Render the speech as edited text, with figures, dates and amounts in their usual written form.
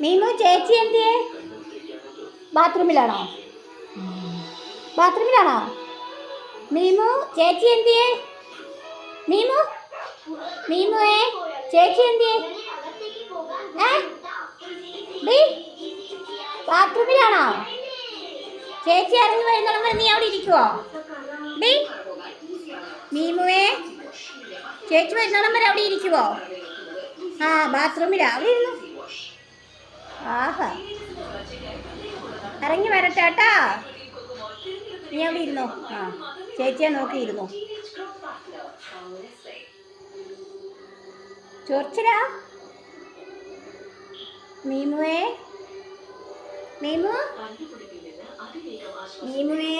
മീമു ചേച്ചി എന്തിയേ? ബാത്റൂമിലാണോ? ബാത്റൂമിലാണോ? മീമു ചേച്ചി എന്തിയേ? മീമു മീമുവേ ചേച്ചി എന്തിയേ? ബാത്റൂമിലാണോ? ചേച്ചി ഇറങ്ങി വരുന്നോളം വരെ നീ അവിടെ ഇരിക്കുവോ? ഡീ മീമുവേ ചേച്ചി വരുന്നോളം വരെ അവിടെ ഇരിക്കുവോ? ആ ബാത്റൂമിലാ, അവിടെ ഇരുന്നു. ആഹാ ഇറങ്ങി വരട്ടെ കേട്ടാ. നീ അവിടെ ഇരുന്നോ. ആ ചേച്ചിയെ നോക്കിയിരുന്നു. ചൊറിച്ചിലാ മീമുവേ? മീമു മീമുവേ